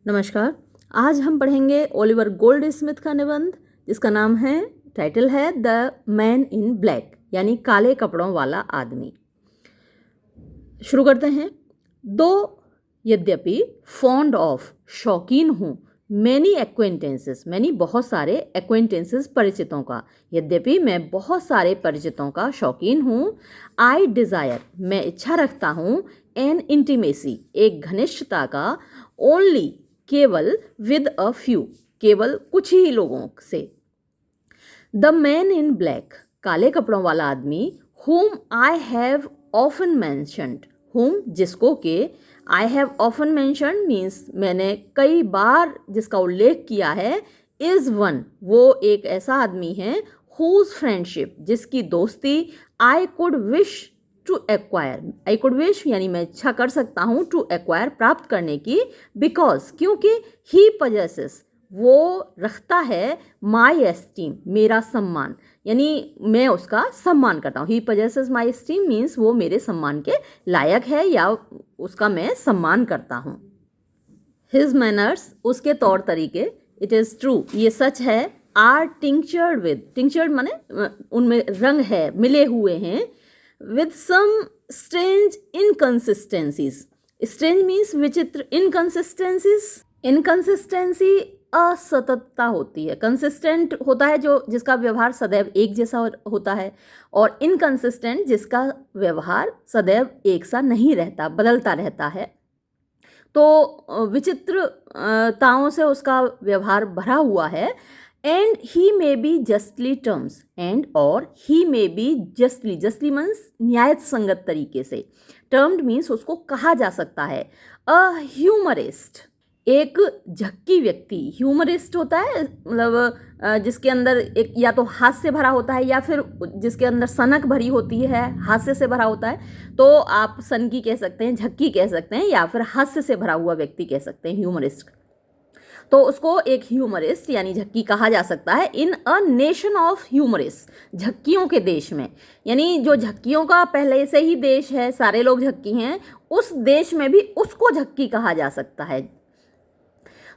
नमस्कार। आज हम पढ़ेंगे ओलिवर गोल्डस्मिथ का निबंध जिसका नाम है टाइटल है द मैन इन ब्लैक यानी काले कपड़ों वाला आदमी। शुरू करते हैं। दो यद्यपि फॉन्ड ऑफ शौकीन हूँ मैनी एक्वेंटेंसेस मैनी बहुत सारे एक्वेंटेंसेस परिचितों का, यद्यपि मैं बहुत सारे परिचितों का शौकीन हूँ। आई डिज़ायर मैं इच्छा रखता हूँ, एन इंटीमेसी एक घनिष्ठता का, ओनली केवल, विद अ फ्यू केवल कुछ ही लोगों से। द मैन इन ब्लैक काले कपड़ों वाला आदमी, whom I have often mentioned whom जिसको के, I have often mentioned means मैंने कई बार जिसका उल्लेख किया है, इज़ वन वो एक ऐसा आदमी है, whose फ्रेंडशिप जिसकी दोस्ती, I could wish to acquire I could wish यानी मैं इच्छा कर सकता हूँ, टू एक्वायर प्राप्त करने की, बिकॉज क्योंकि, ही पजेसेस वो रखता है, माई एस्टीम मेरा सम्मान यानी मैं उसका सम्मान करता हूँ। ही पजेसेस माई एस्टीम मीन्स वो मेरे सम्मान के लायक है या उसका मैं सम्मान करता हूँ। हिज मैनर्स उसके तौर तरीके, इट इज़ ट्रू ये सच है, आर टिंक्चर्ड विद टिंक्चर्ड माने उनमें रंग है मिले हुए हैं, with some strange inconsistencies strange means विचित्र, inconsistency असततता होती है, कंसिस्टेंट होता है जो जिसका व्यवहार सदैव एक जैसा होता है, और इनकंसिस्टेंट जिसका व्यवहार सदैव एक सा नहीं रहता, बदलता रहता है। तो विचित्रताओं से उसका व्यवहार भरा हुआ है। And he may be justly terms and और ही मे बी जस्टली मीन्स न्याय संगत तरीके से, टर्म्ड मीन्स उसको कहा जा सकता है। अ ह्यूमरिस्ट एक झक्की व्यक्ति, ह्यूमरिस्ट होता है मतलब जिसके अंदर एक या तो हास्य से भरा होता है या फिर जिसके अंदर सनक भरी होती है, हास्य से भरा होता है, तो आप सनकी कह सकते हैं, झक्की कह सकते हैं, या फिर हास्य से भरा हुआ व्यक्ति कह सकते हैं ह्यूमरिस्ट। तो उसको एक ह्यूमरिस्ट यानी झक्की कहा जा सकता है। इन अ नेशन ऑफ ह्यूमरिस्ट झक्कियों के देश में, यानी जो झक्कियों का पहले से ही देश है, सारे लोग झक्की हैं, उस देश में भी उसको झक्की कहा जा सकता है।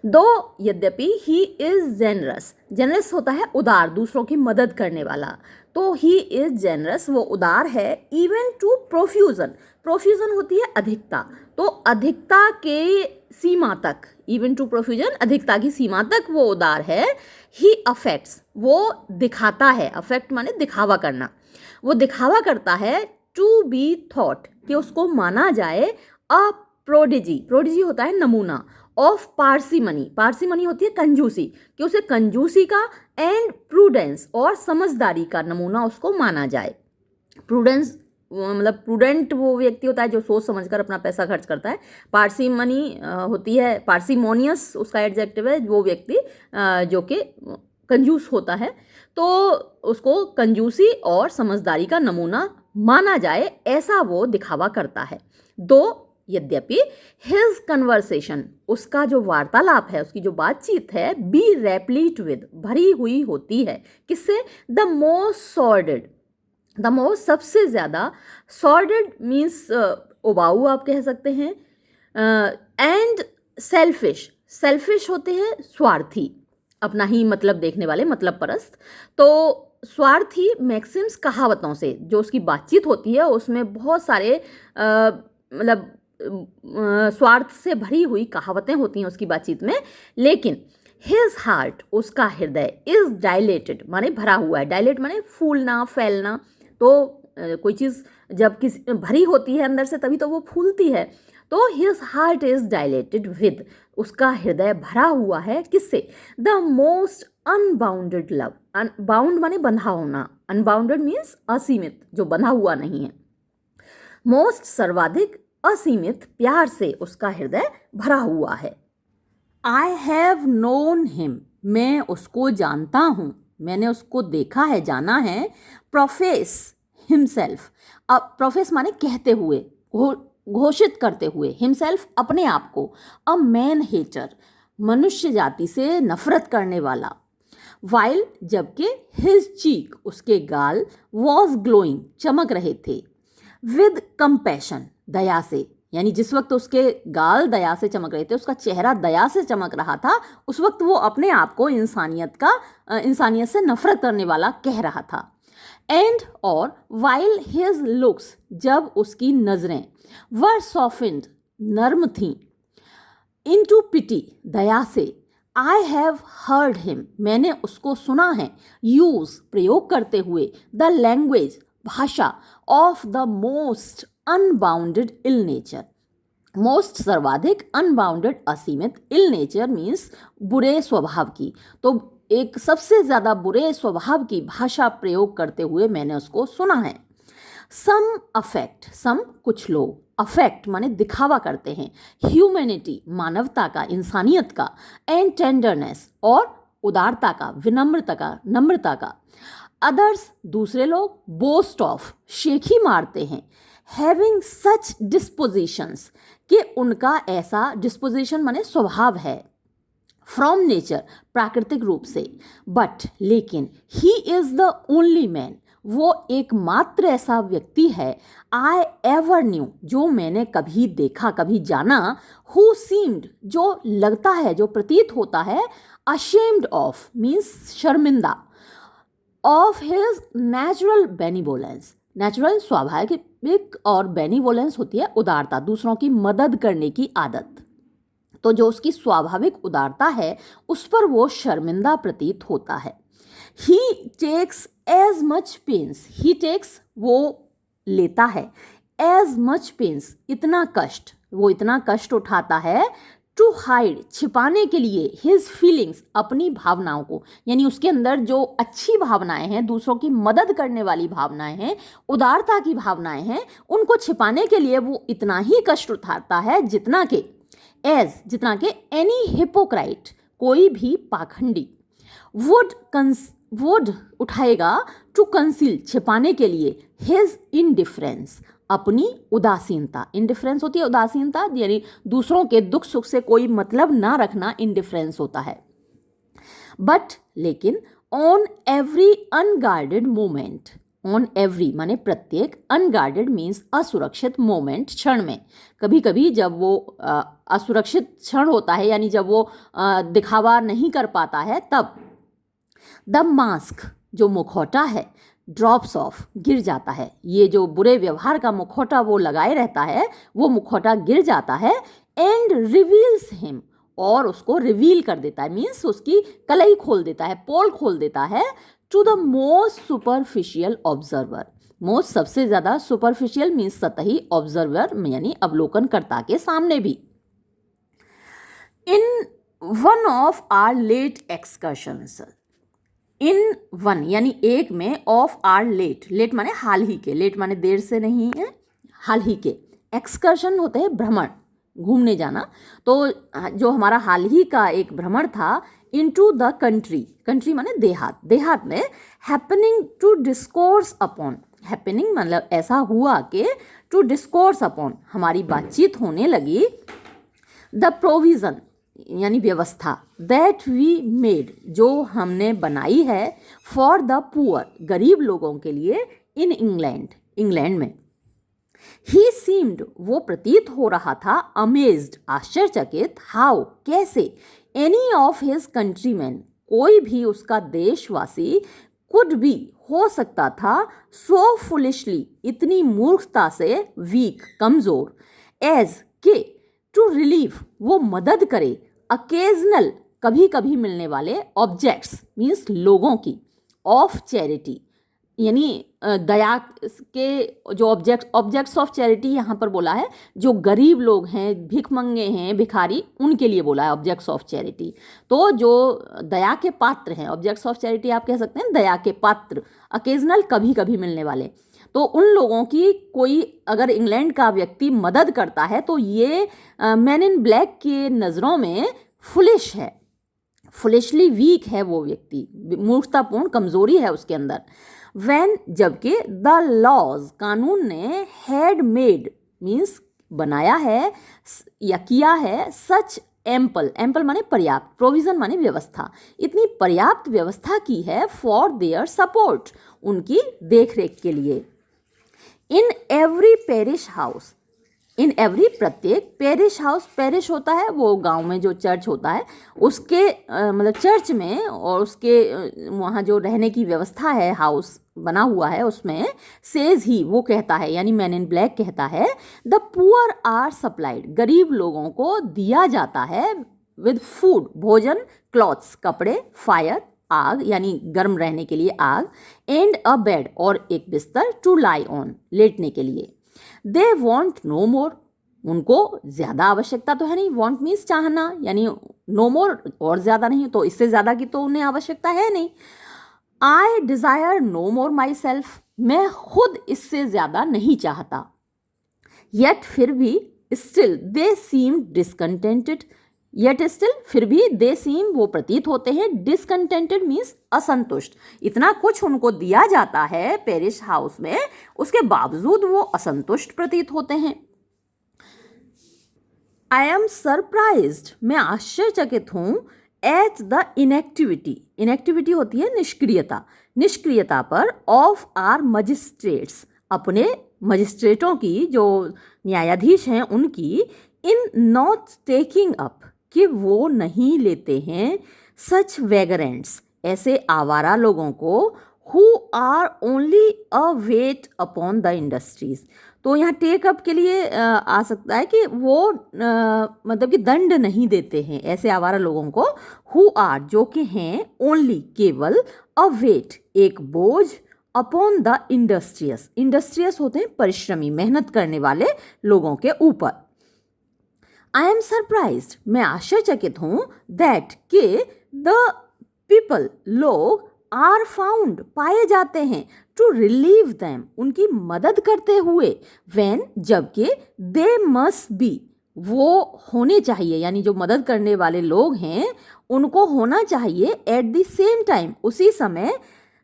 दो यद्यपि ही इज जेनरस होता है उदार, दूसरों की मदद करने वाला, तो ही इज जेनरस वो उदार है। इवन टू प्रोफ्यूजन होती है अधिकता, तो अधिकता के सीमा तक, इवन टू प्रोफ्यूजन अधिकता की सीमा तक वो उदार है। ही अफेक्ट्स वो दिखाता है, अफेक्ट माने दिखावा करना, वो दिखावा करता है, टू बी थॉट कि उसको माना जाए। अ प्रोडिजी होता है नमूना, ऑफ पार्सीमनी होती है कंजूसी, कि उसे कंजूसी का, एंड प्रूडेंस और समझदारी का नमूना उसको माना जाए। प्रूडेंस मतलब प्रूडेंट वो व्यक्ति होता है जो सोच समझकर अपना पैसा खर्च करता है। पार्सीमनी होती है, पार्सीमोनियस उसका एडजेक्टिव है, वो व्यक्ति जो कि कंजूस होता है, तो उसको कंजूसी और समझदारी का नमूना माना जाए, ऐसा वो दिखावा करता है। दो यद्यपि हिज कन्वर्सेशन उसका जो वार्तालाप है, उसकी जो बातचीत है, बी रेप्लीट विद भरी हुई होती है, किससे? द मोस्ट सबसे ज़्यादा, सॉर्डेड मीन्स उबाऊ आप कह सकते हैं, एंड सेल्फिश होते हैं स्वार्थी, अपना ही मतलब देखने वाले, मतलब परस्त। तो स्वार्थी मैक्सिम्स कहावतों से जो उसकी बातचीत होती है उसमें बहुत सारे मतलब स्वार्थ से भरी हुई कहावतें होती हैं उसकी बातचीत में, लेकिन हिज हार्ट उसका हृदय, इज डायलेटेड माने भरा हुआ है, डायलेट माने फूलना फैलना, तो कोई चीज़ जब किसी भरी होती है अंदर से तभी तो वो फूलती है, तो his heart is dilated with उसका हृदय भरा हुआ है, किससे? The most unbounded love, bound माने बंधा होना, अनबाउंडेड मीन्स असीमित, जो बंधा हुआ नहीं है, मोस्ट सर्वाधिक असीमित प्यार से उसका हृदय भरा हुआ है। आई हैव नोन हिम मैं उसको जानता हूँ, मैंने उसको देखा है, जाना है। प्रोफेस हिमसेल्फ, अब प्रोफेस माने कहते हुए, घोषित करते हुए, हिमसेल्फ अपने आप को, अ मैन हेटर मनुष्य जाति से नफरत करने वाला। वाइल जबकि हिज चीक उसके गाल, वॉज ग्लोइंग चमक रहे थे, विद कंपैशन दया से, यानी जिस वक्त उसके गाल दया से चमक रहे थे, उसका चेहरा दया से चमक रहा था, उस वक्त वो अपने आप को इंसानियत से नफरत करने वाला कह रहा था। एंड और वाइल हिज लुक्स, जब उसकी नजरें वर सॉफ्टेंड, नर्म थीं, इनटू पिटी, दया से, आई हैव हर्ड हिम, मैंने उसको सुना है, यूज, प्रयोग करते हुए, द लैंग्वेज, भाषा, of the most unbounded ill nature, most सर्वाधिक, अनबाउंडेड असीमित, इल नेचर मीन्स बुरे स्वभाव की, तो एक सबसे ज़्यादा बुरे स्वभाव की भाषा प्रयोग करते हुए मैंने उसको सुना है। सम अफेक्ट, सम कुछ लोग, अफेक्ट माने दिखावा करते हैं, ह्यूमैनिटी मानवता का, इंसानियत का, एंड टेंडरनेस और उदारता का, नम्रता का, अदर्स दूसरे लोग, बोस्ट ऑफ शेखी मारते हैं, हैविंग सच डिस्पोजिशंस कि उनका ऐसा, डिस्पोजिशन माने स्वभाव है, फ्रॉम नेचर प्राकृतिक रूप से, बट लेकिन, he is the only man, वो एकमात्र ऐसा व्यक्ति है, आई एवर न्यू, जो मैंने कभी देखा, कभी जाना, हु सीम्ड, जो लगता है, जो प्रतीत होता है, अशेम्ड ऑफ मीन्स शर्मिंदा, ऑफ हिज नेचुरल बेनिवोलेंस, नेचुरल स्वाभाविक, और बेनिवोलेंस होती है उदारता, दूसरों की मदद करने की आदत, तो जो उसकी स्वाभाविक उदारता है उस पर वो शर्मिंदा प्रतीत होता है। ही टेक्स एज मच पेंस, ही टेक्स वो लेता है, एज मच पेंस इतना कष्ट, वो इतना कष्ट उठाता है, टू हाइड छिपाने के लिए, हिज फीलिंग्स अपनी भावनाओं को, यानी उसके अंदर जो अच्छी भावनाएं हैं, दूसरों की मदद करने वाली भावनाएं हैं, उदारता की भावनाएं हैं, उनको छिपाने के लिए वो इतना ही कष्ट उठाता है जितना जितना कि एनी हिपोक्राइट, कोई भी पाखंडी, वुड उठाएगा, टू कंसील छिपाने के लिए, हिज इनडिफरेंस अपनी उदासीनता, इनडिफरेंस होती है उदासीनता, यानी दूसरों के दुख सुख से कोई मतलब ना रखना इंडिफरेंस होता है। बट लेकिन, on every unguarded moment, on every माने प्रत्येक, अनगार्डेड मीन्स असुरक्षित, मोमेंट क्षण में, कभी कभी जब वो असुरक्षित क्षण होता है, यानी जब वो दिखावा नहीं कर पाता है, तब द मास्क जो मुखौटा है, ड्रॉप्स ऑफ गिर जाता है, ये जो बुरे व्यवहार का मुखौटा वो लगाए रहता है, वो मुखौटा गिर जाता है, एंड रिवील्स हिम, और उसको रिवील कर देता है, मीन्स उसकी कलई खोल देता है, पोल खोल देता है, to the most superficial observer, most सबसे ज़्यादा, सुपरफिशियल मीन्स सतही, ऑब्जर्वर यानी अवलोकनकर्ता के सामने भी। In one of our late excursions, in one यानी एक में, ऑफ आर लेट माने हाल ही के, लेट माने देर से नहीं है, हाल ही के, एक्सकर्शन होते हैं भ्रमण, घूमने जाना, तो जो हमारा हाल ही का एक भ्रमण था, इनटू द कंट्री माने देहात में, happening to discourse upon, happening मतलब ऐसा हुआ कि, टू डिस्कोर्स अपॉन हमारी बातचीत होने लगी, द प्रोविज़न यानी व्यवस्था, दैट वी मेड जो हमने बनाई है, फॉर द पुअर गरीब लोगों के लिए, इन इंग्लैंड में। ही सीम्ड वो प्रतीत हो रहा था, अमेज्ड आश्चर्यचकित, हाउ कैसे, एनी ऑफ हिज कंट्रीमैन कोई भी उसका देशवासी, कुड बी हो सकता था, सो फुलिशली इतनी मूर्खता से, वीक कमजोर, एज के टू रिलीव वो मदद करे, अकेजनल कभी कभी मिलने वाले, ऑब्जेक्ट्स मीन्स लोगों की, ऑफ चैरिटी यानी दया के जो ऑब्जेक्ट्स ऑफ चैरिटी यहाँ पर बोला है, जो गरीब लोग हैं, भिखमंगे हैं, भिखारी, उनके लिए बोला है ऑब्जेक्ट्स ऑफ चैरिटी। तो जो दया के पात्र हैं, ऑब्जेक्ट्स ऑफ चैरिटी आप कह सकते हैं दया के पात्र, अकेजनल कभी कभी मिलने वाले, तो उन लोगों की कोई अगर इंग्लैंड का व्यक्ति मदद करता है तो ये मैन इन ब्लैक के नज़रों में फुलिश है, फुलिशली वीक है वो व्यक्ति, मूर्खतापूर्ण कमजोरी है उसके अंदर। व्हेन जबकि द लॉज कानून ने, हैड मेड मीन्स बनाया है या किया है, सच एम्पल माने पर्याप्त, प्रोविजन माने व्यवस्था, इतनी पर्याप्त व्यवस्था की है, फॉर देयर सपोर्ट उनकी देखरेख के लिए। In every parish house in every, प्रत्येक पेरिश हाउस, पेरिश होता है वो गांव में जो चर्च होता है उसके मतलब चर्च में, और उसके वहाँ जो रहने की व्यवस्था है, हाउस बना हुआ है उसमें, सेज ही, वो कहता है यानी मैन इन ब्लैक कहता है, द पुअर आर सप्लाइड, गरीब लोगों को दिया जाता है, विद फूड, भोजन, क्लॉथ्स, कपड़े, फायर, आग यानी गर्म रहने के लिए आग, एंड अ बेड, और एक बिस्तर, टू लाई ऑन, लेटने के लिए। दे वॉन्ट नो मोर, उनको ज़्यादा आवश्यकता तो है नहीं, वॉन्ट मीन्स चाहना, यानी नो मोर, और ज़्यादा नहीं, तो इससे ज़्यादा की तो उन्हें आवश्यकता है नहीं। I desire no more myself, मैं खुद इससे ज़्यादा नहीं चाहता। येट, फिर भी, still they seem discontented, yet still, फिर भी, दे सीम, वो प्रतीत होते हैं, डिसकंटेंटेड मीन्स असंतुष्ट, इतना कुछ उनको दिया जाता है पेरिश हाउस में, उसके बावजूद वो असंतुष्ट प्रतीत होते हैं। आई एम सरप्राइज्ड, मैं आश्चर्यचकित हूँ, एट द इनएक्टिविटी, इनएक्टिविटी होती है निष्क्रियता, निष्क्रियता पर, ऑफ आर मजिस्ट्रेट्स, अपने मजिस्ट्रेटों की, जो न्यायाधीश हैं उनकी, इन नॉट टेकिंग अप, कि वो नहीं लेते हैं, सच वैगरेंट्स, ऐसे आवारा लोगों को, who are only a weight upon the industries. तो यहाँ टेक अप के लिए आ सकता है कि वो मतलब कि दंड नहीं देते हैं ऐसे आवारा लोगों को, हु आर, जो कि हैं, ओनली, केवल, अ वेट, एक बोझ, अपॉन द इंडस्ट्रियस, इंडस्ट्रियस होते हैं परिश्रमी, मेहनत करने वाले लोगों के ऊपर। आई एम सरप्राइज्ड, मैं आश्चर्यचकित हूँ, दैट, के, द पीपल, लोग, आर फाउंड, पाए जाते हैं, टू रिलीव दैम, उनकी मदद करते हुए, व्हेन, जबकि, दे मस्ट बी, वो होने चाहिए, यानी जो मदद करने वाले लोग हैं उनको होना चाहिए, एट द सेम टाइम, उसी समय,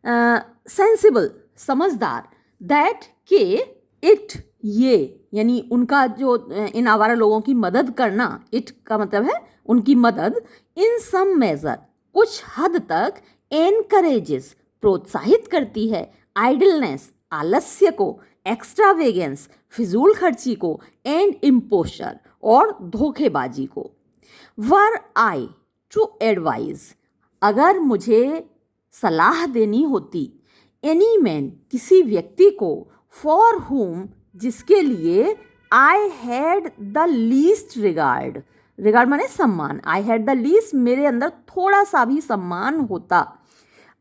सेंसिबल, समझदार, दैट, के, इट, ये, यानी उनका जो इन आवारा लोगों की मदद करना, इट का मतलब है उनकी मदद, इन सम मेजर, कुछ हद तक, एनकरेजेस, प्रोत्साहित करती है, आइडलनेस, आलस्य को, एक्स्ट्रावेगेंस, फिजूल खर्ची को, एंड इम्पोस्चर, और धोखेबाजी को। वर आई टू एडवाइज, अगर मुझे सलाह देनी होती, एनी मैन, किसी व्यक्ति को, फॉर हुम, जिसके लिए, I had the least regard, regard माने सम्मान, आई हैड द लीस्ट, मेरे अंदर थोड़ा सा भी सम्मान होता,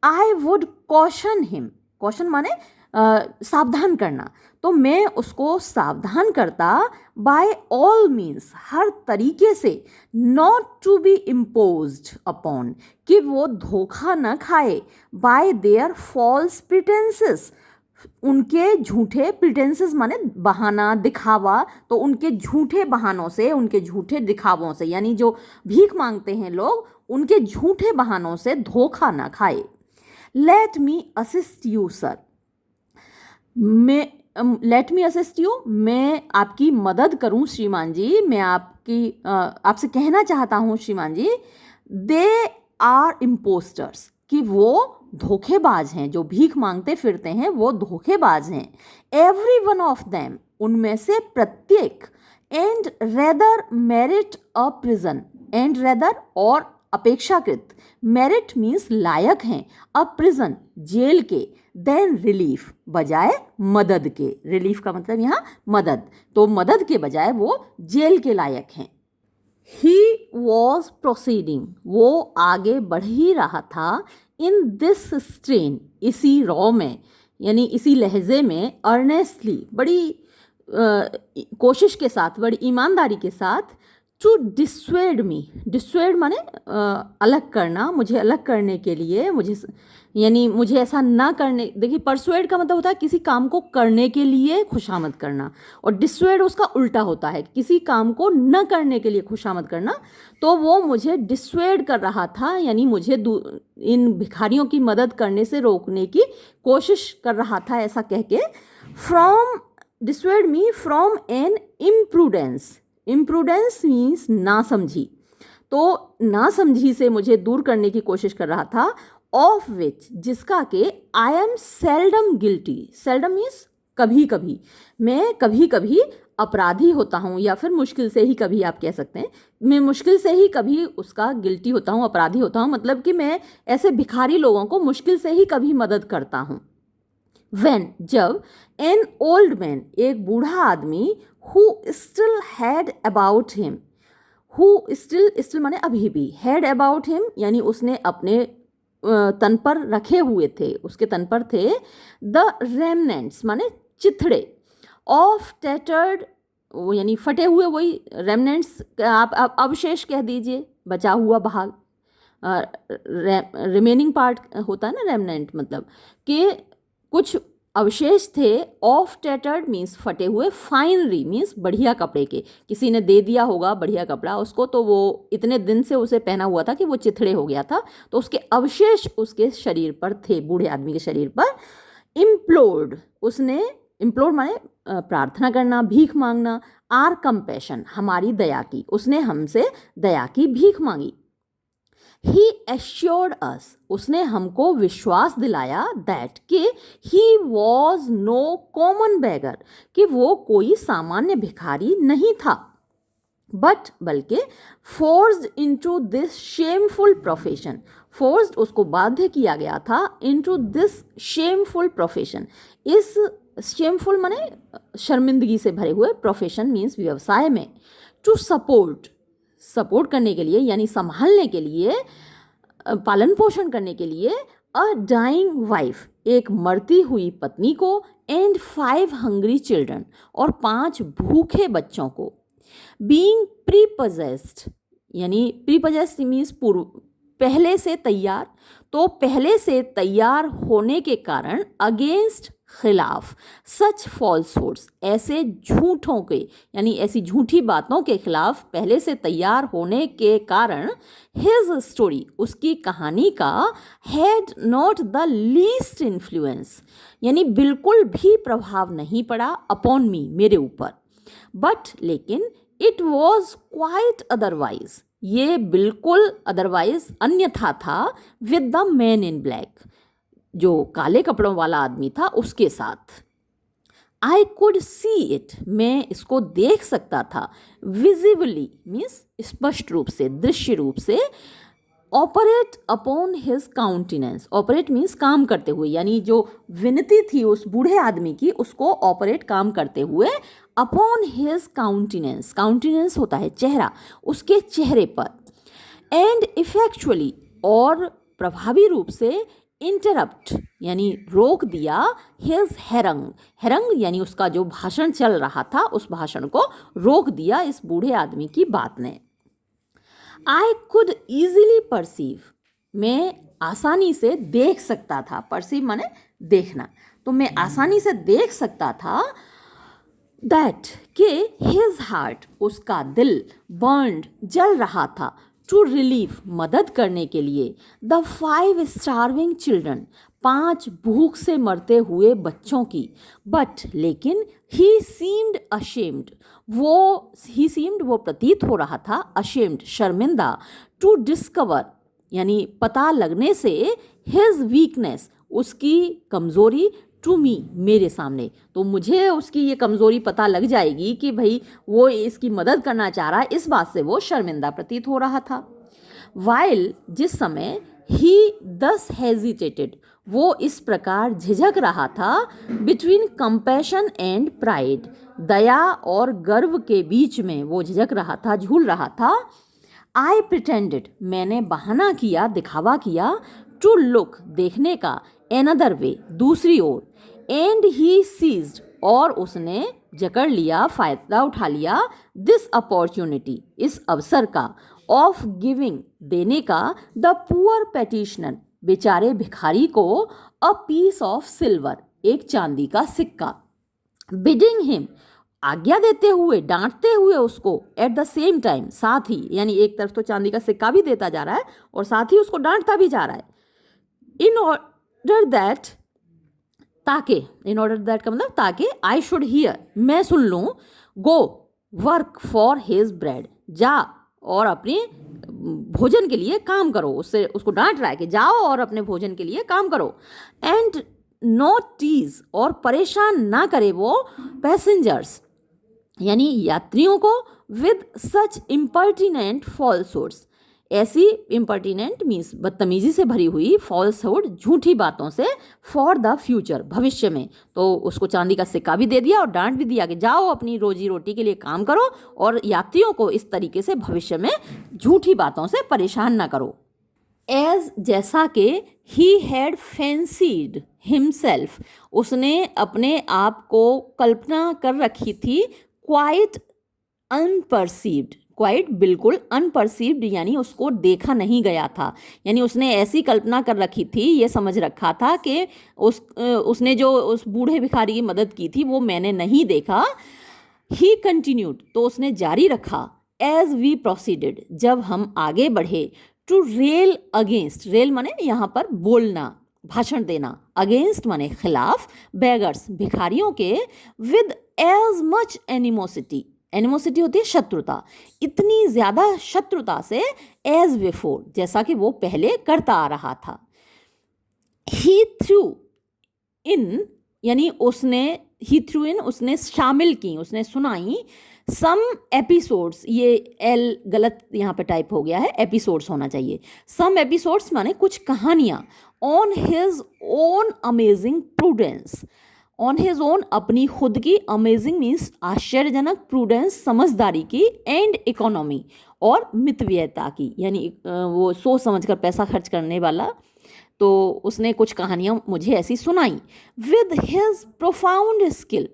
I would caution him, caution माने सावधान करना, तो मैं उसको सावधान करता, बाय ऑल मीन्स, हर तरीके से, not to be imposed upon, कि वो धोखा न खाए, बाय देयर फॉल्स प्रिटेंसेस, उनके झूठे, प्रिटेंसेस माने बहाना, दिखावा, तो उनके झूठे बहानों से, उनके झूठे दिखावों से, यानी जो भीख मांगते हैं लोग, उनके झूठे बहानों से धोखा ना खाए। Let me assist you sir, मैं, लेट मी असिस्ट यू, मैं आपकी मदद करूं श्रीमान जी, मैं आपसे कहना चाहता हूं श्रीमान जी, दे आर इम्पोस्टर्स, कि वो धोखेबाज हैं, जो भीख मांगते फिरते हैं वो धोखेबाज हैं, एवरी वन ऑफ देम, उनमें से प्रत्येक, and rather merit a prison, and rather, और अपेक्षाकृत, मेरिट मीन्स लायक हैं, अ प्रिजन, जेल के, देन रिलीफ, बजाय मदद के, रिलीफ का मतलब यहाँ मदद, तो मदद के बजाय वो जेल के लायक हैं। ही वॉज प्रोसीडिंग, वो आगे बढ़ ही रहा था, इन दिस स्ट्रेन, इसी रॉ में, यानी इसी लहजे में, अर्नेस्टली, बड़ी कोशिश के साथ, बड़ी ईमानदारी के साथ, टू डिस्वेड मी, डिस्वेड माने अलग करना, मुझे अलग करने के लिए, मुझे, यानी मुझे ऐसा ना करने, देखिए परसुएड का मतलब होता है किसी काम को करने के लिए खुशामद करना, और डिस्वेड उसका उल्टा होता है, किसी काम को न करने के लिए खुशामद करना, तो वो मुझे डिस्वेड कर रहा था, यानी मुझे इन भिखारियों की मदद करने से रोकने की कोशिश कर रहा था, ऐसा कह के, from, dissuade me from an imprudence, imprudence means नासमझी, तो नासमझी से मुझे दूर करने की कोशिश कर रहा था, ऑफ विच, जिसका के, I am seldom guilty, seldom means कभी कभी, मैं कभी कभी, अपराधी होता हूँ, या फिर मुश्किल से ही कभी आप कह सकते हैं, मैं मुश्किल से ही कभी उसका गिल्टी होता हूँ, अपराधी होता हूँ, मतलब कि मैं ऐसे भिखारी लोगों को मुश्किल से ही कभी मदद करता हूँ। When, जब an old man, एक बूढ़ा आदमी, who still had about him, who still माने अभी भी, had about him यानी उसने अपने तन पर रखे हुए थे, उसके तन पर थे, the remnants माने चिथड़े, of tattered, वो यानी फटे हुए, वही remnants, आप अवशेष कह दीजिए, बचा हुआ भाग, रिमेनिंग पार्ट होता है ना रेमनेंट, मतलब कि कुछ अवशेष थे, ऑफ टैटर्ड मीन्स फटे हुए, फाइनरी मीन्स बढ़िया कपड़े के, किसी ने दे दिया होगा बढ़िया कपड़ा उसको, तो वो इतने दिन से उसे पहना हुआ था कि वो चिथड़े हो गया था, तो उसके अवशेष उसके शरीर पर थे, बूढ़े आदमी के शरीर पर। इम्प्लोर्ड, उसने, इम्प्लोर माने प्रार्थना करना, भीख मांगना, आर कंपैशन, हमारी दया की, उसने हमसे दया की, भीख मांगी। He assured us, उसने हमको विश्वास दिलाया, that कि he was no common beggar, कि वो कोई सामान्य भिखारी नहीं था, but बल्कि forced into this shameful profession, forced उसको बाध्य किया गया था, into this shameful profession, इस shameful माने शर्मिंदगी से भरे हुए, profession means व्यवसाय में, to support, सपोर्ट करने के लिए यानी संभालने के लिए, पालन पोषण करने के लिए, अ डाइंग वाइफ, एक मरती हुई पत्नी को, एंड 5 हंग्री चिल्ड्रन, और 5 भूखे बच्चों को, बीइंग प्रीपोजेस्ड, यानी प्रीपोजेस्ड मीन्स पूर्व, पहले से तैयार, तो पहले से तैयार होने के कारण, अगेंस्ट खिलाफ, सच फॉल्सहुड्स, ऐसे झूठों के यानी ऐसी झूठी बातों के खिलाफ पहले से तैयार होने के कारण, हिज स्टोरी, उसकी कहानी का, had not the least influence, यानी बिल्कुल भी प्रभाव नहीं पड़ा, अपॉन मी, मेरे ऊपर, बट लेकिन, इट वॉज क्वाइट अदरवाइज, ये बिल्कुल अदरवाइज अन्यथा था, with the man in black, जो काले कपड़ों वाला आदमी था उसके साथ। आई कुड सी इट, मैं इसको देख सकता था, विजिबली मीन्स स्पष्ट रूप से, दृश्य रूप से, operate upon his countenance, operate means काम करते हुए, यानी जो विनती थी उस बूढ़े आदमी की, उसको ऑपरेट काम करते हुए, अपॉन हिज काउंटिनेंस, काउंटिनेंस होता है चेहरा, उसके चेहरे पर, एंड इफेक्चुअली, और प्रभावी रूप से, इंटरप्ट यानी रोक दिया, हिज हेरंग, हेरंग यानी उसका जो भाषण चल रहा था, उस भाषण को रोक दिया इस बूढ़े आदमी की बात ने। आई कुड ईजिली परसीव, मैं आसानी से देख सकता था, परसीव माने देखना, तो मैं आसानी से देख सकता था, दैट के हिज हार्ट, उसका दिल, बर्न्ड, जल रहा था, टू रिलीव, मदद करने के लिए, द 5 स्टार्विंग चिल्ड्रन, 5 भूख से मरते हुए बच्चों की, बट लेकिन, ही सीम्ड अशेम्ड, वो प्रतीत हो रहा था, अशेम्ड शर्मिंदा, टू डिस्कवर यानी पता लगने से, हिज वीकनेस, उसकी कमज़ोरी, टू मी, मेरे सामने, तो मुझे उसकी ये कमज़ोरी पता लग जाएगी कि भाई वो इसकी मदद करना चाह रहा है, इस बात से वो शर्मिंदा प्रतीत हो रहा था। वाइल, जिस समय, ही दस हेजिटेटेड, वो इस प्रकार झिझक रहा था, बिटवीन कंपैशन एंड प्राइड, दया और गर्व के बीच में वो झिझक रहा था, झूल रहा था। आई प्रिटेंडेड, मैंने बहाना किया, दिखावा किया, टू लुक, देखने का, एनदर वे, दूसरी ओर, एंड ही सीज्ड, और उसने जकड़ लिया, फ़ायदा उठा लिया, दिस अपॉर्चुनिटी, इस अवसर का, ऑफ गिविंग, देने का, द पुअर पेटिशनर, बेचारे भिखारी को, अ पीस ऑफ सिल्वर, एक चांदी का सिक्का, बिडिंग हिम, आज्ञा देते हुए, डांटते हुए उसको, एट द सेम टाइम, साथ ही, यानी एक तरफ तो चांदी का सिक्का भी देता जा रहा है और साथ ही उसको डांटता भी जा रहा है, इन ऑर्डर दैट, ताकि, इन ऑर्डर दैट का मतलब ताकि, आई शुड हियर, मैं सुन लूँ, go work for his bread, जा और अपने भोजन के लिए काम करो, उससे उसको डांट रहा है कि जाओ और अपने भोजन के लिए काम करो, एंड नॉट टीज, और परेशान ना करे वो पैसेंजर्स, यानी यात्रियों को विद सच इम्पर्टिनेंट फॉल्सहुड्स, ऐसी इम्पर्टिनेंट मीन्स बदतमीजी से भरी हुई, फॉल्सहुड झूठी बातों से, फॉर द फ्यूचर भविष्य में। तो उसको चांदी का सिक्का भी दे दिया और डांट भी दिया कि जाओ अपनी रोजी रोटी के लिए काम करो और यात्रियों को इस तरीके से भविष्य में झूठी बातों से परेशान ना करो। एज जैसा कि ही हैड फैंसीड हिमसेल्फ, उसने अपने आप को कल्पना कर रखी थी, क्वाइट अनपर्सीव्ड, क्वाइट बिल्कुल अनपर्सीव्ड यानी उसको देखा नहीं गया था, यानी उसने ऐसी कल्पना कर रखी थी, ये समझ रखा था कि उसने जो उस बूढ़े भिखारी की मदद की थी वो मैंने नहीं देखा। ही कंटिन्यूड, तो उसने जारी रखा, एज वी प्रोसीडेड, जब हम आगे बढ़े, टू रेल अगेंस्ट, रेल माने यहाँ पर बोलना, भाषण देना, अगेंस्ट माने खिलाफ, बेगर्स भिखारियों के, with as much animosity, animosity होती है शत्रुता, इतनी ज़्यादा शत्रुता से, एज बिफोर जैसा कि वो पहले करता आ रहा था। ही थ्रू इन यानी उसने, ही थ्रू इन उसने शामिल की, उसने सुनाई, सम एपिसोड्स, ये एल गलत यहाँ पे टाइप हो गया है, एपिसोड्स होना चाहिए, सम एपिसोड्स माने कुछ कहानियाँ, on his own amazing prudence, on his own अपनी खुद की, अमेजिंग मीन्स आश्चर्यजनक, प्रूडेंस समझदारी की, एंड इकोनॉमी और मितव्ययता की, यानी वो सोच समझ कर पैसा खर्च करने वाला। तो उसने कुछ कहानियाँ मुझे ऐसी सुनाई, with his profound skill,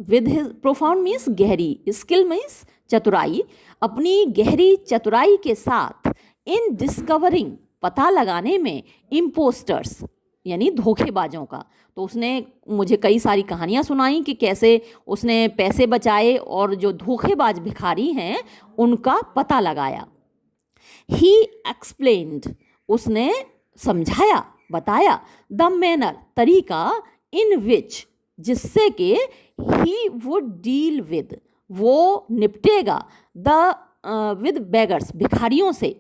with his profound means गहरी, स्किल मीन्स चतुराई, अपनी गहरी चतुराई के साथ, इन डिस्कवरिंग पता लगाने में, इम्पोस्टर्स यानी धोखेबाजों का। तो उसने मुझे कई सारी कहानियाँ सुनाई कि कैसे उसने पैसे बचाए और जो धोखेबाज भिखारी हैं उनका पता लगाया। ही एक्सप्लेन्ड, उसने समझाया, बताया, द मैनर तरीका, इन विच जिससे कि, ही वुड डील विद वो निपटेगा, द विद बेगर्स भिखारियों से,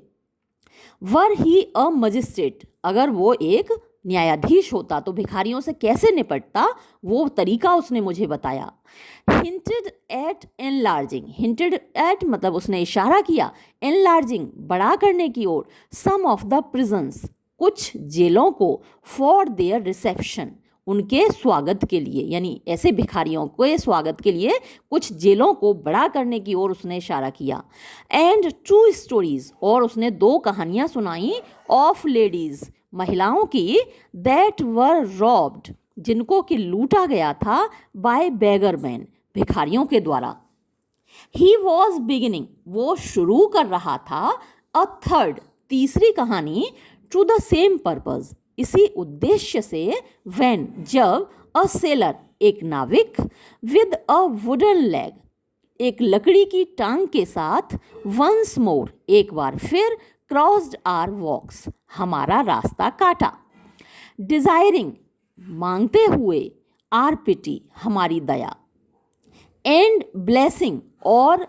वर ही अ मजिस्ट्रेट अगर वो एक न्यायाधीश होता तो भिखारियों से कैसे निपटता, वो तरीका उसने मुझे बताया। Hinted at enlarging, hinted at मतलब उसने इशारा किया, एनलार्जिंग बड़ा करने की ओर, सम ऑफ द प्रिजन्स कुछ जेलों को, फॉर देयर रिसेप्शन उनके स्वागत के लिए, यानी ऐसे भिखारियों के स्वागत के लिए कुछ जेलों को बड़ा करने की ओर उसने इशारा किया। एंड टू स्टोरीज, और उसने दो कहानियाँ सुनाई, ऑफ लेडीज़ महिलाओं की, दैट वर रॉब्ड जिनको कि लूटा गया था, बाय बेगर मैन भिखारियों के द्वारा। ही वॉज बिगिनिंग वो शुरू कर रहा था, अ थर्ड तीसरी कहानी, टू द सेम पर्पज इसी उद्देश्य से, व्हेन जब, अ सेलर एक नाविक, विद अ वुडन लेग एक लकड़ी की टांग के साथ, वंस मोर एक बार फिर, क्रॉस्ड आर वॉक्स हमारा रास्ता काटा, डिजायरिंग मांगते हुए, आर पिटी हमारी दया, एंड ब्लेसिंग और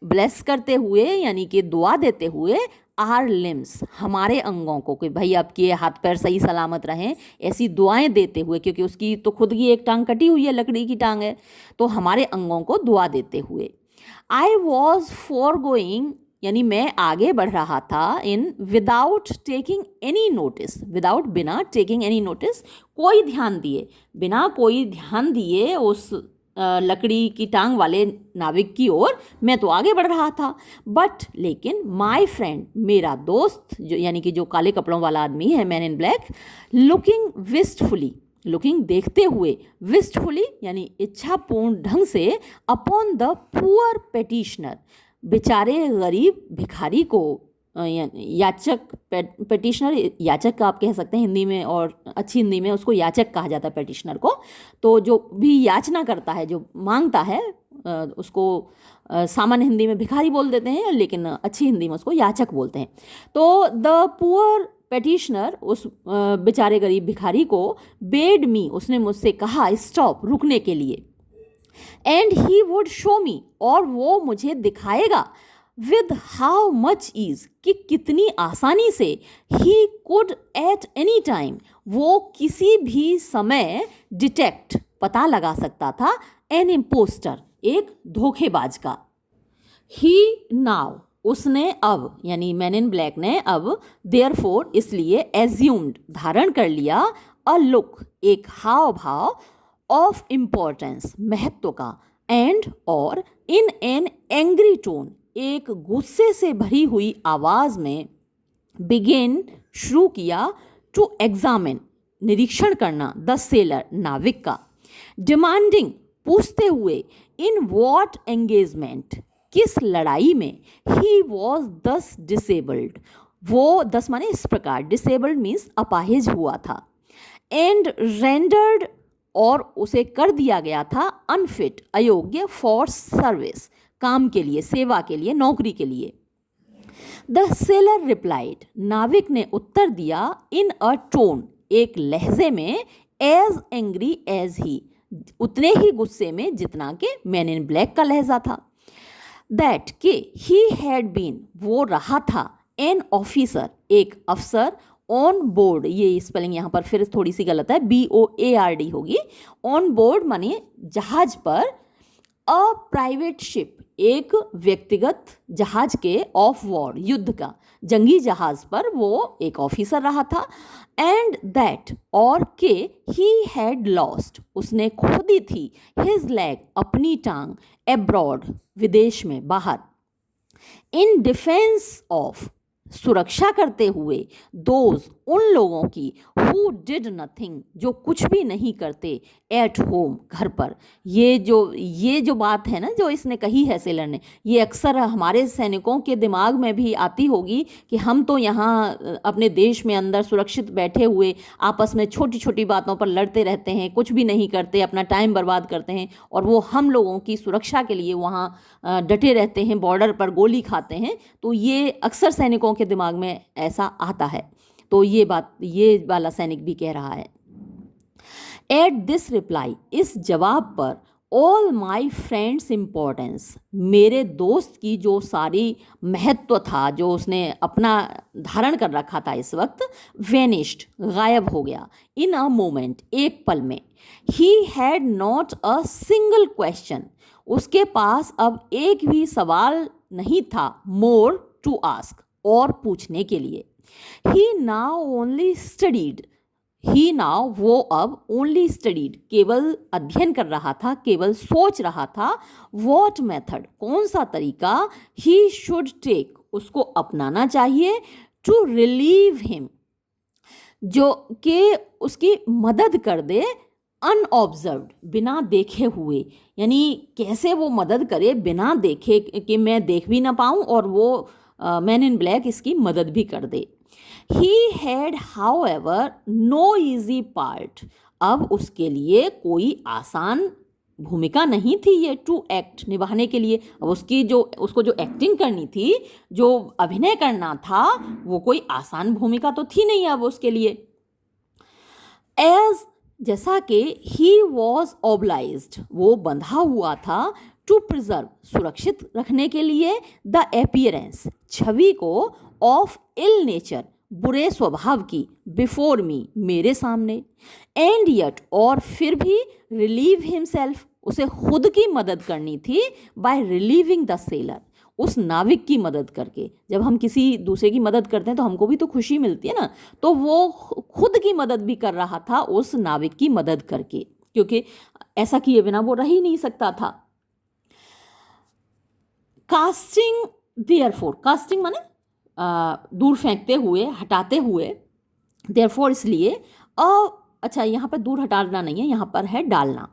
ब्लेस करते हुए यानी कि दुआ देते हुए, आर लिम्स हमारे अंगों को कि भाई आपके हाथ पैर सही सलामत रहें, ऐसी दुआएं देते हुए, क्योंकि उसकी तो खुद की एक टांग कटी हुई है, लकड़ी की टांग है, तो हमारे अंगों को दुआ देते हुए। आई वॉज फॉर गोइंग यानी मैं आगे बढ़ रहा था, in without taking any notice, without बिना, टेकिंग एनी नोटिस कोई ध्यान दिए, बिना कोई ध्यान दिए उस लकड़ी की टांग वाले नाविक की ओर मैं तो आगे बढ़ रहा था। बट लेकिन माय फ्रेंड मेरा दोस्त जो यानी कि जो काले कपड़ों वाला आदमी है, man in black, looking wistfully looking देखते हुए, विस्टफुली यानी इच्छापूर्ण ढंग से, अपॉन द पुअर पेटिशनर बेचारे गरीब भिखारी को, याचक पेटिशनर याचक का आप कह सकते हैं हिंदी में, और अच्छी हिंदी में उसको याचक कहा जाता है पेटिशनर को। तो जो भी याचना करता है, जो मांगता है, उसको सामान्य हिंदी में भिखारी बोल देते हैं, लेकिन अच्छी हिंदी में उसको याचक बोलते हैं। तो द पुअर पेटिशनर उस बेचारे गरीब भिखारी को, बेड मी उसने मुझसे कहा, स्टॉप रुकने के लिए, एंड ही वुड शो मी और वो मुझे दिखाएगा, विद हाउ मच ईज कि कितनी आसानी से, he could at any time वो किसी भी समय डिटेक्ट पता लगा सकता था, एन इम्पोस्टर एक धोखेबाज का। ही नाउ, उसने अब, यानी मैन इन ब्लैक ने अब, देयरफॉर इसलिए, एज्यूम्ड धारण कर लिया, अ लुक एक हाव भाव, ऑफ इम्पोर्टेंस महत्व का, एंड और, इन एन एंग्री टोन एक गुस्से से भरी हुई आवाज में, बिगेन शुरू किया, टू एग्जामिन निरीक्षण करना, द सेलर नाविक का, डिमांडिंग पूछते हुए, इन वॉट एंगेजमेंट किस लड़ाई में, ही वॉज दस डिसेबल्ड वो, दस माने इस प्रकार, डिसेबल्ड मीन्स अपाहिज हुआ था, एंड रेंडर्ड और उसे कर दिया गया था, अनफिट अयोग्य, फॉर सर्विस काम के लिए, सेवा के लिए, नौकरी के लिए। द सेलर रिप्लाइड नाविक ने उत्तर दिया, इन अ टोन एक लहजे में, एज एंग्री एज ही उतने ही गुस्से में जितना कि मैन इन ब्लैक का लहजा था, दैट के ही हैड बीन वो रहा था, एन ऑफिसर एक अफसर, ऑन बोर्ड, ये स्पेलिंग यहाँ पर फिर थोड़ी सी गलत है, BOARD होगी, ऑन बोर्ड माने जहाज पर, अ प्राइवेट शिप एक व्यक्तिगत जहाज के, ऑफ वॉर युद्ध का, जंगी जहाज पर वो एक ऑफिसर रहा था, एंड दैट और के, ही हैड लॉस्ट उसने खो दी थी, हिज लेग अपनी टांग, एब्रॉड विदेश में, बाहर, इन डिफेंस ऑफ सुरक्षा करते हुए, दोज उन लोगों की, हु डिड नथिंग जो कुछ भी नहीं करते, एट होम घर पर। ये जो बात है ना जो इसने कही है सेलर ने, ये अक्सर हमारे सैनिकों के दिमाग में भी आती होगी कि हम तो यहाँ अपने देश में अंदर सुरक्षित बैठे हुए आपस में छोटी छोटी बातों पर लड़ते रहते हैं, कुछ भी नहीं करते, अपना टाइम बर्बाद करते हैं, और वो हम लोगों की सुरक्षा के लिए वहाँ डटे रहते हैं, बॉर्डर पर गोली खाते हैं। तो ये अक्सर सैनिकों के दिमाग में ऐसा आता है। तो ये वाला सैनिक भी कह रहा है। एट दिस रिप्लाई इस जवाब पर, ऑल माई फ्रेंड्स इम्पोर्टेंस मेरे दोस्त की जो सारी महत्व था, जो उसने अपना धारण कर रखा था इस वक्त, वेनिश्ड गायब हो गया, इन अ मोमेंट एक पल में। He had not a single question उसके पास अब एक भी सवाल नहीं था, मोर टू आस्क और पूछने के लिए। ही नाउ ओनली स्टडीड ही नाउ वो अब ओनली स्टडीड केवल अध्ययन कर रहा था, केवल सोच रहा था, वॉट मेथड कौन सा तरीका, ही शुड टेक उसको अपनाना चाहिए, टू रिलीव हिम जो कि उसकी मदद कर दे, अनऑब्जर्व्ड बिना देखे हुए, यानी कैसे वो मदद करे बिना देखे कि मैं देख भी ना पाऊँ और वो मैन इन ब्लैक इसकी मदद भी कर दे। He had however no easy part अब उसके लिए कोई आसान भूमिका नहीं थी ये टू एक्ट निभाने के लिए। अब उसको जो एक्टिंग करनी थी, जो अभिनय करना था, वो कोई आसान भूमिका तो थी नहीं अब उसके लिए। एज जैसा कि ही वॉज ऑब्लाइज्ड वो बंधा हुआ था, टू प्रिजर्व सुरक्षित रखने के लिए, द एपियरेंस छवि को, ऑफ इल नेचर बुरे स्वभाव की, बिफोर मी मेरे सामने, एंड यट और फिर भी, रिलीव हिमसेल्फ उसे खुद की मदद करनी थी, बाय रिलीविंग द सेलर उस नाविक की मदद करके। जब हम किसी दूसरे की मदद करते हैं तो हमको भी तो खुशी मिलती है ना, तो वो खुद की मदद भी कर रहा था उस नाविक की मदद करके, क्योंकि ऐसा किए बिना वो रह ही नहीं सकता था। कास्टिंग देयरफॉर, कास्टिंग माने दूर फेंकते हुए, हटाते हुए, देयरफॉर इसलिए, अच्छा यहाँ पर दूर हटाना नहीं है, यहाँ पर है डालना,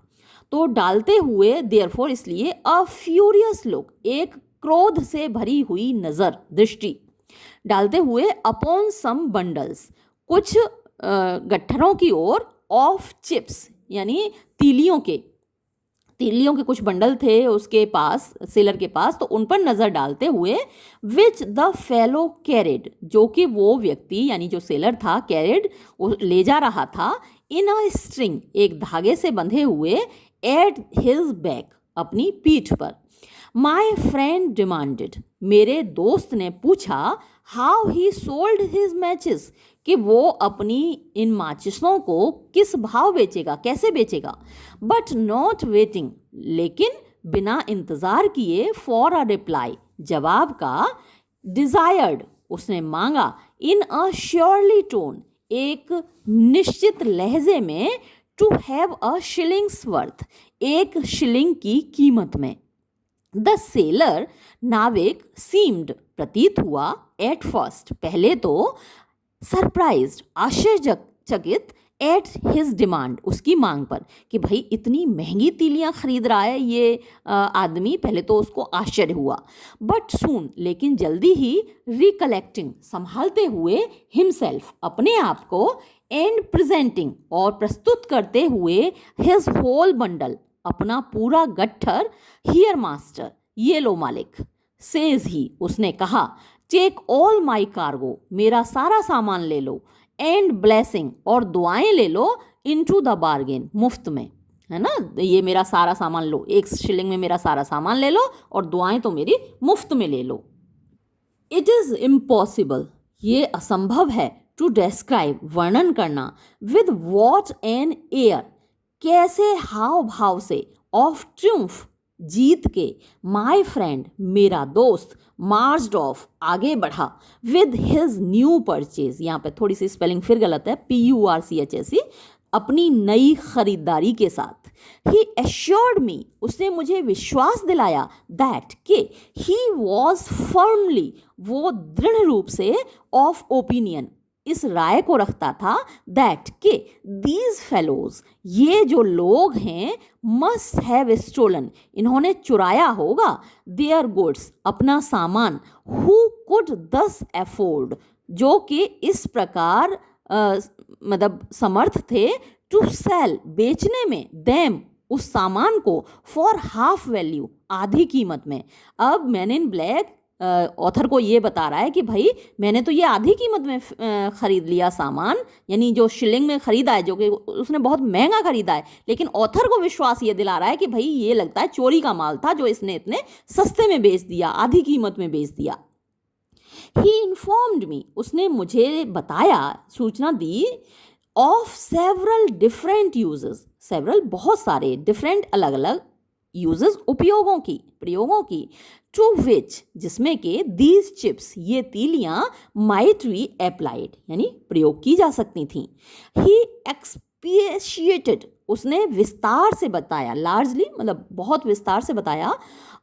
तो डालते हुए, देयरफॉर इसलिए, अ फ्यूरियस लुक एक क्रोध से भरी हुई नज़र दृष्टि डालते हुए, अपॉन सम बंडल्स कुछ गट्ठरों की ओर, ऑफ चिप्स यानी तीलियों के कुछ बंडल थे उसके पास, सेलर के पास, तो उन पर नज़र डालते हुए, विच द फेलो कैरिड जो कि वो व्यक्ति यानी जो सेलर था, कैरिड ले जा रहा था, इन अ स्ट्रिंग एक धागे से बंधे हुए, एट हिज बैक अपनी पीठ पर। माई फ्रेंड डिमांडेड मेरे दोस्त ने पूछा, how he sold his matches कि वो अपनी इन माचिसों को किस भाव बेचेगा, कैसे बेचेगा, बट नॉट वेटिंग लेकिन बिना इंतजार किए फॉर अ रिप्लाई, जवाब का, डिजायर्ड उसने मांगा, इन अ श्योरली टोन एक निश्चित लहजे में, to have a shillings worth एक शिलिंग की कीमत में। द सेलर नाविक सीम्ड प्रतीत हुआ, एट फर्स्ट पहले तो, सरप्राइज्ड आश्चर्यचकित, एट हिज डिमांड उसकी मांग पर, कि भाई इतनी महंगी तीलियां खरीद रहा है ये आदमी, पहले तो उसको आश्चर्य हुआ। बट सून लेकिन जल्दी ही, रिकलेक्टिंग संभालते हुए, हिमसेल्फ अपने आप को, एंड प्रेजेंटिंग और प्रस्तुत करते हुए, हिज होल बंडल अपना पूरा गट्ठर, हियर मास्टर ये लो मालिक, सेज ही उसने कहा, टेक ऑल माई कार्गो मेरा सारा सामान ले लो, एंड ब्लेसिंग और दुआएं ले लो, इनटू द बार्गेन मुफ्त में, है ना, ये मेरा सारा सामान लो, 1 शिलिंग में मेरा सारा सामान ले लो और दुआएं तो मेरी मुफ्त में ले लो। इट इज इम्पॉसिबल ये असंभव है, टू डिस्क्राइब वर्णन करना, विद वॉट एन एयर कैसे हाव भाव से, ऑफ ट्रिम्फ जीत के, माई फ्रेंड मेरा दोस्त, मार्च्ड ऑफ आगे बढ़ा, विद हिज न्यू परचेज, यहाँ पे थोड़ी सी स्पेलिंग फिर गलत है, PURCHAC, अपनी नई खरीदारी के साथ। ही एश्योर्ड मी उसने मुझे विश्वास दिलाया, दैट के, ही वॉज फर्मली वो दृढ़ रूप से, ऑफ ओपिनियन इस राय को रखता था, दैट के, दीज फेलोज ये जो लोग हैं, मस्ट हैव स्टोलन इन्होंने चुराया होगा, देयर गुड्स अपना सामान, हु कुड दस अफोर्ड जो कि इस प्रकार मतलब समर्थ थे, टू सेल बेचने में, देम उस सामान को, फॉर हाफ वैल्यू आधी कीमत में। अब मैन इन ब्लैक ऑथर को ये बता रहा है कि भाई मैंने तो ये आधी कीमत में ख़रीद लिया सामान, यानी जो शिलिंग में ख़रीदा है, जो कि उसने बहुत महंगा ख़रीदा है, लेकिन ऑथर को विश्वास ये दिला रहा है कि भाई ये लगता है चोरी का माल था जो इसने इतने सस्ते में बेच दिया, आधी कीमत में बेच दिया। ही इन्फॉर्म्ड मी उसने मुझे बताया, सूचना दी, of several different uses, several बहुत सारे, डिफरेंट अलग अलग, यूजेस उपयोगों की, प्रयोगों की, टू विच जिसमें के, दीज चिप्स ये तीलियां, माइट बी अप्लाइड यानी प्रयोग की जा सकती थीं। ही एक्सपेशिएटेड उसने विस्तार से बताया, लार्जली मतलब बहुत विस्तार से बताया,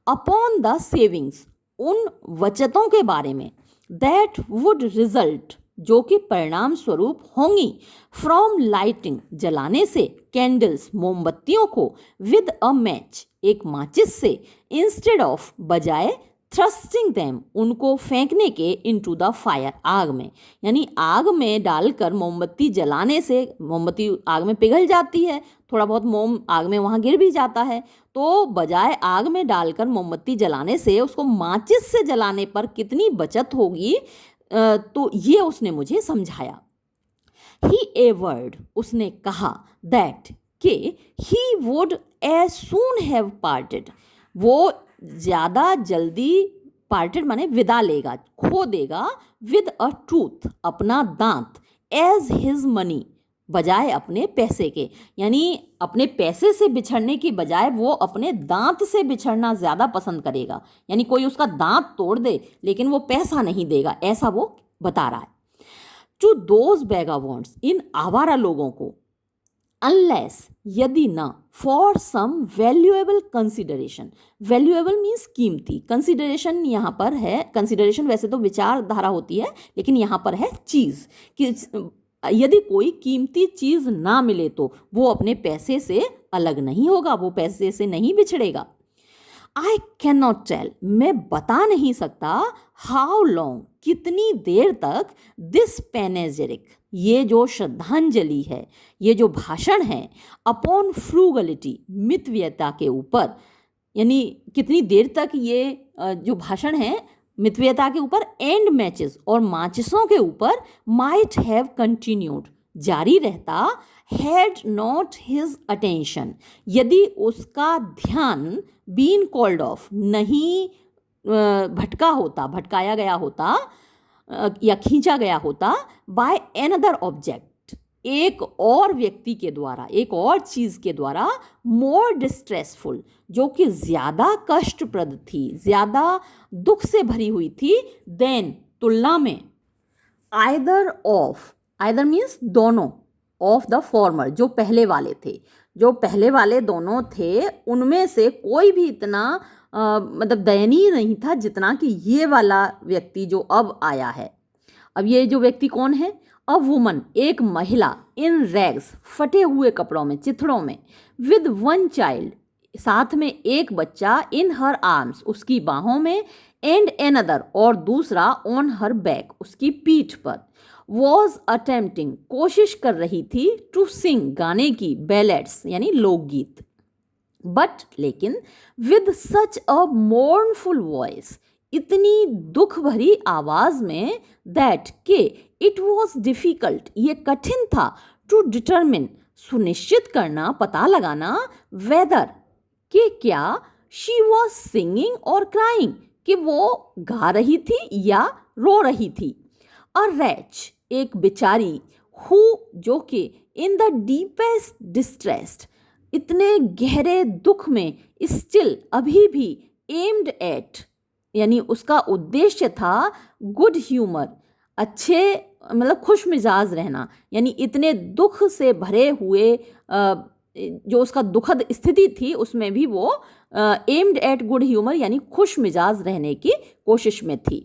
अपॉन द सेविंग्स उन बचतों के बारे में, दैट वुड रिजल्ट जो कि परिणाम स्वरूप होंगी, फ्रॉम लाइटिंग जलाने से, कैंडल्स मोमबत्तियों को, विद अ मैच एक माचिस से, इंस्टेड ऑफ बजाय, थ्रस्टिंग देम उनको फेंकने के, इनटू द फायर आग में, यानी आग में डालकर मोमबत्ती जलाने से, मोमबत्ती आग में पिघल जाती है, थोड़ा बहुत मोम आग में वहाँ गिर भी जाता है, तो बजाय आग में डालकर मोमबत्ती जलाने से उसको माचिस से जलाने पर कितनी बचत होगी, तो ये उसने मुझे समझाया। ही ए वर्ड उसने कहा, दैट के, he would as soon have parted वो ज़्यादा जल्दी, पार्टेड माने विदा लेगा, खो देगा, विद अ ट्रूथ अपना दांत, एज हिज मनी बजाय अपने पैसे के, यानी अपने पैसे से बिछड़ने की बजाय वो अपने दांत से बिछड़ना ज़्यादा पसंद करेगा, यानी कोई उसका दांत तोड़ दे लेकिन वो पैसा नहीं देगा, ऐसा वो बता रहा है। टू दोज बेगावॉन्ट्स इन आवारा लोगों को, अनलेस यदि न, for some valuable consideration, valuable means कीमती, कंसिडरेशन यहाँ पर है, कंसिडरेशन वैसे तो विचारधारा होती है लेकिन यहाँ पर है चीज़, कि यदि कोई कीमती चीज़ ना मिले तो वो अपने पैसे से अलग नहीं होगा, वो पैसे से नहीं बिछड़ेगा। आई कैन नॉट टेल मैं बता नहीं सकता, हाउ लॉन्ग कितनी देर तक, दिस पैनेजेरिक ये जो श्रद्धांजलि है, ये जो भाषण है, अपॉन फ्रूगलिटी मितव्ययता के ऊपर, यानी कितनी देर तक ये जो भाषण है मितव्ययता के ऊपर, एंड मैचेस और माचिसों के ऊपर, माइट हैव कंटिन्यूड जारी रहता, हैड नॉट हिज अटेंशन यदि उसका ध्यान, बीन कॉल्ड ऑफ नहीं भटका होता, भटकाया गया होता या खींचा गया होता, बाय एनदर ऑब्जेक्ट एक और व्यक्ति के द्वारा, एक और चीज़ के द्वारा मोर डिस्ट्रेसफुल, जो कि ज़्यादा कष्टप्रद थी, ज़्यादा दुख से भरी हुई थी, देन तुलना में, आइदर मीन्स दोनों, ऑफ द फॉर्मर, जो पहले वाले थे, जो पहले वाले दोनों थे उनमें से कोई भी इतना मतलब दयनीय नहीं था जितना कि ये वाला व्यक्ति जो अब आया है। अब ये जो व्यक्ति कौन है? अ वुमन, एक महिला, इन रैग्स, फटे हुए कपड़ों में, चिथड़ों में, विद वन चाइल्ड, साथ में एक बच्चा, इन हर आर्म्स, उसकी बाहों में, एंड एनदर, और दूसरा, ऑन हर बैक, उसकी पीठ पर, वॉज अटेम्प्टिंग, कोशिश कर रही थी, टू सिंग, गाने की, बैलेड्स यानी लोकगीत, बट लेकिन, with such a mournful voice, इतनी दुख भरी आवाज में, दैट के इट वॉज डिफिकल्ट, ये कठिन था, टू डिटरमिन, सुनिश्चित करना, पता लगाना, वेदर, कि क्या, शी वॉज सिंगिंग और क्राइंग, कि वो गा रही थी या रो रही थी। अ रैच, एक बेचारी, हु, जो कि, इन द डीपेस्ट डिस्ट्रेस्ड, इतने गहरे दुख में, स्टिल, अभी भी, एम्ड एट, यानी उसका उद्देश्य था, गुड ह्यूमर, अच्छे मतलब खुश मिजाज रहना, यानी इतने दुख से भरे हुए जो उसका दुखद स्थिति थी उसमें भी वो एम्ड एट गुड ह्यूमर यानी खुश मिजाज रहने की कोशिश में थी।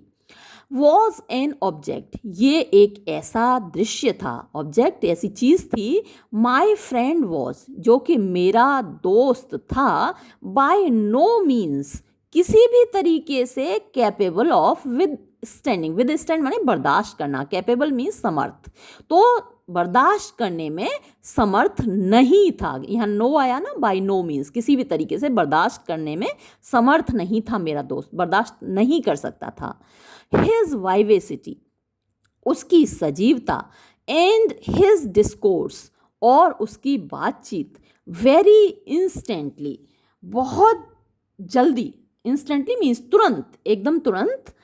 वॉज एन ऑब्जेक्ट, ये एक ऐसा दृश्य था, ऑब्जेक्ट ऐसी चीज़ थी, माई फ्रेंड वॉज, जो कि मेरा दोस्त था, बाय नो मीन्स, किसी भी तरीके से, capable of with standing, with stand माने बर्दाश्त करना, कैपेबल मीन्स समर्थ, तो बर्दाश्त करने में समर्थ नहीं था, यहाँ नो आया ना, बाय नो मीन्स, किसी भी तरीके से बर्दाश्त करने में समर्थ नहीं था मेरा दोस्त, बर्दाश्त नहीं कर सकता था। हिज वाइवेसिटी, उसकी सजीवता, एंड हिज डिस्कोर्स, और उसकी बातचीत, वेरी इंस्टेंटली, बहुत जल्दी, इंस्टेंटली मीन्स तुरंत, एकदम तुरंत,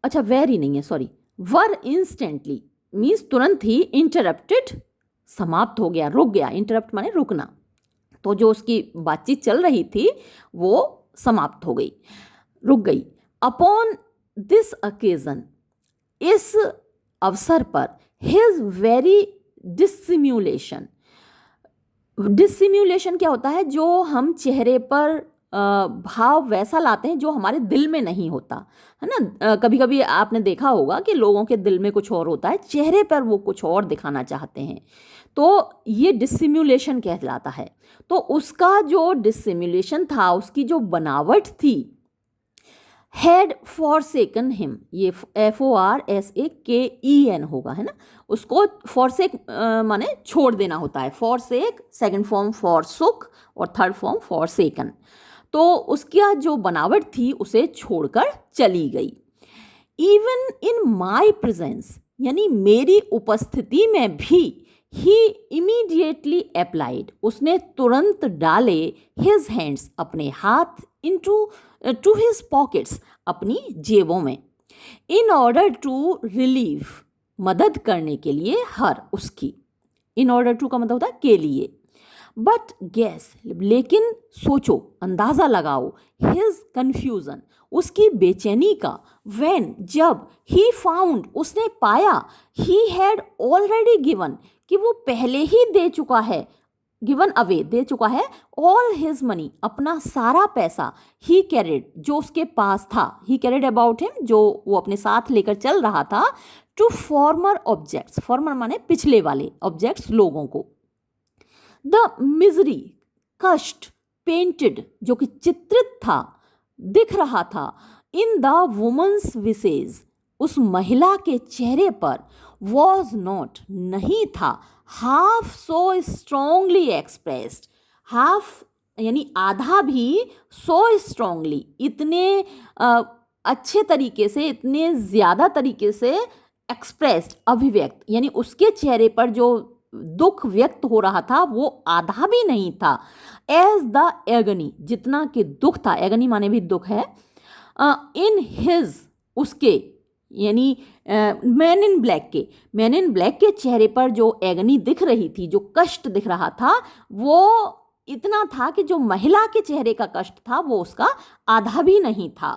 अच्छा वेरी नहीं है सॉरी, वर इंस्टेंटली मीन्स तुरंत ही, इंटरप्टेड, समाप्त हो गया, रुक गया, इंटरप्ट माने रुकना, तो जो उसकी बातचीत चल रही थी वो समाप्त हो गई, रुक गई। अपॉन दिस अकेजन, इस अवसर पर, हिज वेरी डिसिम्युलेशन, डिसिम्युलेशन क्या होता है? जो हम चेहरे पर भाव वैसा लाते हैं जो हमारे दिल में नहीं होता है ना। कभी कभी आपने देखा होगा कि लोगों के दिल में कुछ और होता है, चेहरे पर वो कुछ और दिखाना चाहते हैं, तो ये डिसिम्युलेशन कहलाता है। तो उसका जो डिसिम्युलेशन था, उसकी जो बनावट थी, हैड फॉरसेकन हिम, ये FORSAKEN होगा है ना, उसको फॉरसेक माने छोड़ देना होता है, फॉरसेक सेकंड फॉर्म फॉरसुक और थर्ड फॉर्म फॉरसेकन, तो उसका जो बनावट थी उसे छोड़कर चली गई। इवन इन माई प्रेजेंस, यानी मेरी उपस्थिति में भी, ही इमीडिएटली अप्लाइड, उसने तुरंत डाले, हिज हैंड्स, अपने हाथ, टू हिज पॉकेट्स, अपनी जेबों में, इन ऑर्डर टू रिलीव, मदद करने के लिए, हर, उसकी, इन ऑर्डर टू का मतलब होता है के लिए, बट गेस, लेकिन सोचो, अंदाज़ा लगाओ, हिज कन्फ्यूज़न, उसकी बेचैनी का, व्हेन, जब, ही फाउंड, उसने पाया, ही हैड ऑलरेडी गिवन, कि वो पहले ही दे चुका है, गिवन अवे, दे चुका है, ऑल हिज मनी, अपना सारा पैसा, ही कैरिड, जो उसके पास था, ही कैरिड अबाउट हिम, जो वो अपने साथ लेकर चल रहा था, टू फॉर्मर ऑब्जेक्ट्स, फॉर्मर माने पिछले वाले, ऑब्जेक्ट्स लोगों को, द मिजरी, कष्ट, पेंटेड, जो कि चित्रित था, दिख रहा था, इन द वुमन्स विसेज, उस महिला के चेहरे पर, वॉज नॉट, नहीं था, half so strongly expressed, half यानी आधा भी, सो स्ट्रांगली, इतने अच्छे तरीके से, इतने ज़्यादा तरीके से, एक्सप्रेस्ड, अभिव्यक्त, यानी उसके चेहरे पर जो दुख व्यक्त हो रहा था वो आधा भी नहीं था, एज द एगनी, जितना कि दुख था, एगनी माने भी दुख है, इन हिज, उसके, यानी मैन इन ब्लैक के चेहरे पर जो एगनी दिख रही थी, जो कष्ट दिख रहा था, वो इतना था कि जो महिला के चेहरे का कष्ट था वो उसका आधा भी नहीं था।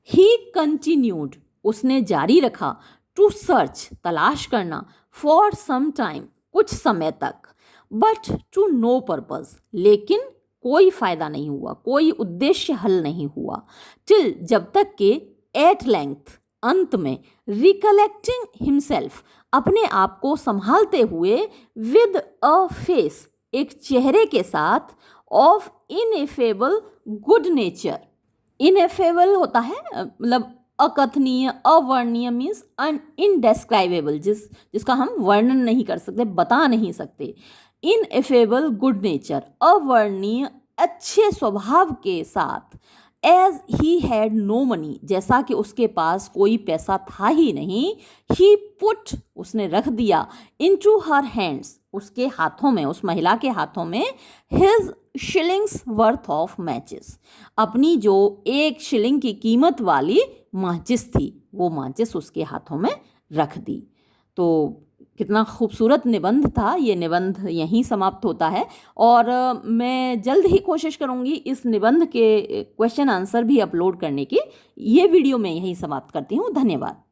ही कंटिन्यूड, उसने जारी रखा, टू सर्च, तलाश करना, फॉर सम टाइम, कुछ समय तक, बट टू नो पर्पज, लेकिन कोई फायदा नहीं हुआ, कोई उद्देश्य हल नहीं हुआ, टिल, जब तक के, एट लेंथ, अंत में, रिकलेक्टिंग हिमसेल्फ, अपने आप को संभालते हुए, विद अ फेस, एक चेहरे के साथ, of ineffable good nature. Ineffable होता है मतलब अकथनीय, अवर्णनीय मीन्स इनडेस्क्राइबेबल, जिसका हम वर्णन नहीं कर सकते, बता नहीं सकते। इनएफेबल गुड नेचर, अवर्णनीय अच्छे स्वभाव के साथ, as he had no money, जैसा कि उसके पास कोई पैसा था ही नहीं, ही पुट, उसने रख दिया, इनटू हर हैंड्स, उसके हाथों में, उस महिला के हाथों में, his shillings worth of matches, अपनी जो 1 शिलिंग की कीमत वाली माचिस थी, वो माचिस उसके हाथों में रख दी। तो कितना खूबसूरत निबंध था। ये निबंध यहीं समाप्त होता है और मैं जल्द ही कोशिश करूँगी इस निबंध के क्वेश्चन आंसर भी अपलोड करने की। ये वीडियो मैं यहीं समाप्त करती हूँ। धन्यवाद।